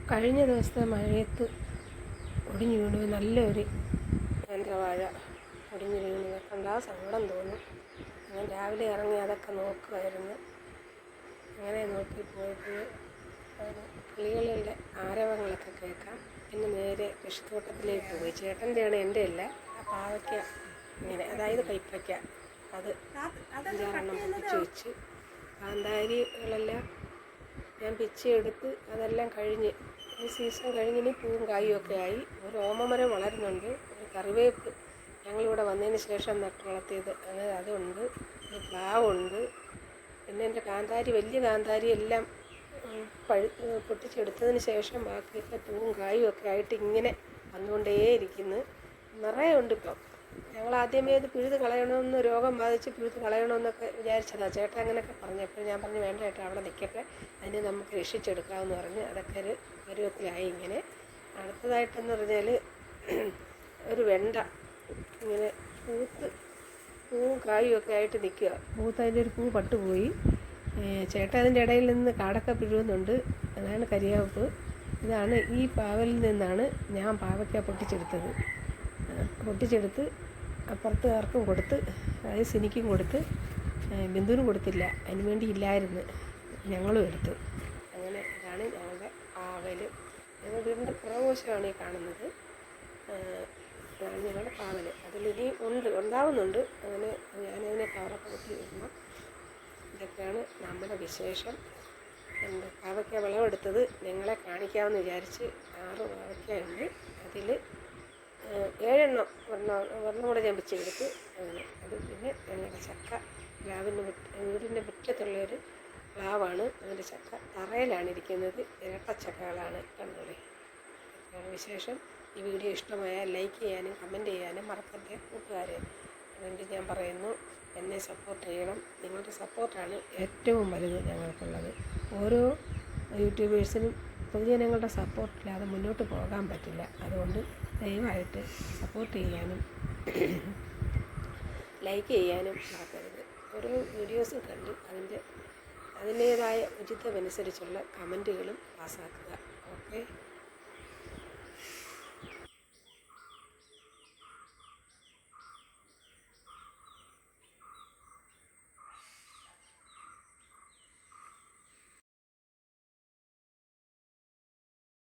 കഴിഞ്ഞ ദിവസത്തെ മഴയത്ത് ഒടിഞ്ഞു വീണു നല്ലൊരു നേന്ത്രവാഴ ഒടിഞ്ഞു വീണത് കണ്ടാ സങ്കടം തോന്നും. ഞാൻ രാവിലെ ഇറങ്ങി അതൊക്കെ നോക്കുമായിരുന്നു. അങ്ങനെ നോക്കി പോയപ്പോൾ കിളികളുടെ ആരവങ്ങളൊക്കെ കേൾക്കാം. പിന്നെ നേരെ കൃഷിത്തോട്ടത്തിലേക്ക് പോയി. ചേട്ടൻ്റെയാണ്, എൻ്റെ അല്ല. ആ പാവയ്ക്ക ഇങ്ങനെ, അതായത് കൈപ്പയ്ക്ക, അത് 5-6 പൊട്ടിച്ച് വെച്ച് കാന്താരികളെല്ലാം ഞാൻ പിച്ചെടുത്ത് അതെല്ലാം കഴിഞ്ഞ് ഈ സീസൺ കഴിഞ്ഞ് ഇനി പൂവും കായും ഒക്കെ ആയി. ഒരു ഓമമരം വളരുന്നുണ്ട്, ഒരു കറിവേപ്പ് ഞങ്ങളിവിടെ വന്നതിന് ശേഷം നട്ട് വളർത്തിയത്, അങ്ങനെ അതുണ്ട്, ഒരു പ്ലാവുണ്ട്. പിന്നെ എൻ്റെ കാന്താരി, വലിയ കാന്താരി എല്ലാം പൊട്ടിച്ചെടുത്തതിന് ശേഷം ബാക്കിയൊക്കെ പൂവും കായും ഒക്കെ ആയിട്ട് ഇങ്ങനെ വന്നുകൊണ്ടേയിരിക്കുന്നു. നിറയെ ഉണ്ട് ഇപ്പം. ഞങ്ങൾ ആദ്യമേ അത് പിഴുത് കളയണമെന്ന്, രോഗം ബാധിച്ച് പിഴുത് കളയണമെന്നൊക്കെ വിചാരിച്ചതാണ്. ചേട്ടൻ അങ്ങനെയൊക്കെ പറഞ്ഞപ്പോൾ ഞാൻ പറഞ്ഞു വേണ്ട ചേട്ടാ, അവിടെ നിൽക്കട്ടെ, അതിനെ നമുക്ക് രക്ഷിച്ചെടുക്കാമെന്ന് പറഞ്ഞ് അതൊക്കെ ഒരു പരുവത്തിലായി. ഇങ്ങനെ അടുത്തതായിട്ടെന്ന് പറഞ്ഞാൽ ഒരു വെണ്ട ഇങ്ങനെ പൂവും കായും ഒക്കെ ആയിട്ട് നിൽക്കുക. അതിൻ്റെ ഒരു പൂ പട്ടുപോയി. ചേട്ടൻ അതിൻ്റെ ഇടയിൽ നിന്ന് കാടൊക്കെ പിഴുകുന്നുണ്ട്. അതാണ് കരിയാപ്പ്. ഇതാണ് ഈ പാവലിൽ നിന്നാണ് ഞാൻ പാവയ്ക്ക പൊട്ടിച്ചെടുത്ത് അപ്പുറത്ത് ആർക്കും കൊടുത്ത്, അതായത് സിനിക്കും കൊടുത്ത്, ബിന്ദുവിനും കൊടുത്തില്ല, അതിന് വേണ്ടി ഇല്ലായിരുന്നു, ഞങ്ങളും എടുത്തു. അങ്ങനെ ഇതാണ് ഞങ്ങളുടെ പാവൽ. ഞങ്ങളുടെ വീടിൻ്റെ പുറകുവശമാണ് ഈ കാണുന്നത്. ഇതാണ് ഞങ്ങളുടെ പാവൽ. അതിലിനി ഉണ്ടാവുന്നുണ്ട്. അങ്ങനെ ഞാനതിനെ കവറൊക്കെ കുത്തി ഇടണം. ഇതൊക്കെയാണ് നമ്മുടെ വിശേഷം. എൻ്റെ പാവയ്ക്ക വിളവെടുത്തത് നിങ്ങളെ കാണിക്കാമെന്ന് വിചാരിച്ച് 6 പാവയ്ക്കയുണ്ട്. അതിൽ 7 ഒരെണ്ണം കൂടെ ഞാൻ പിച്ചെടുത്ത്. അത് പിന്നെ ഞങ്ങളുടെ ചക്ക, വീടിൻ്റെ മുറ്റത്തുള്ളൊരു പ്ലാവാണ്. അതിൻ്റെ ചക്ക തറയിലാണ് ഇരിക്കുന്നത്. ഇരട്ടച്ചക്കകളാണ്, കണ്ടോളെ. അതാണ് വിശേഷം. ഈ വീഡിയോ ഇഷ്ടമായാൽ ലൈക്ക് ചെയ്യാനും കമൻറ്റ് ചെയ്യാനും മറക്കരുത് കൂട്ടുകാരെ. അതുകൊണ്ട് ഞാൻ പറയുന്നു, എന്നെ സപ്പോർട്ട് ചെയ്യണം. നിങ്ങളുടെ സപ്പോർട്ടാണ് ഏറ്റവും വലുത് ഞങ്ങൾക്കുള്ളത്. ഓരോ യൂട്യൂബേഴ്സിനും പൊതുജനങ്ങളുടെ സപ്പോർട്ടില്ലാതെ മുന്നോട്ട് പോകാൻ പറ്റില്ല. അതുകൊണ്ട് ദയവായിട്ട് സപ്പോർട്ട് ചെയ്യാനും ലൈക്ക് ചെയ്യാനും മറക്കരുത്. ഓരോ വീഡിയോസും കണ്ട് അതിൻ്റേതായ ഉചിതമനുസരിച്ചുള്ള കമൻറ്റുകളും പാസ്സാക്കുക. ഓക്കെ.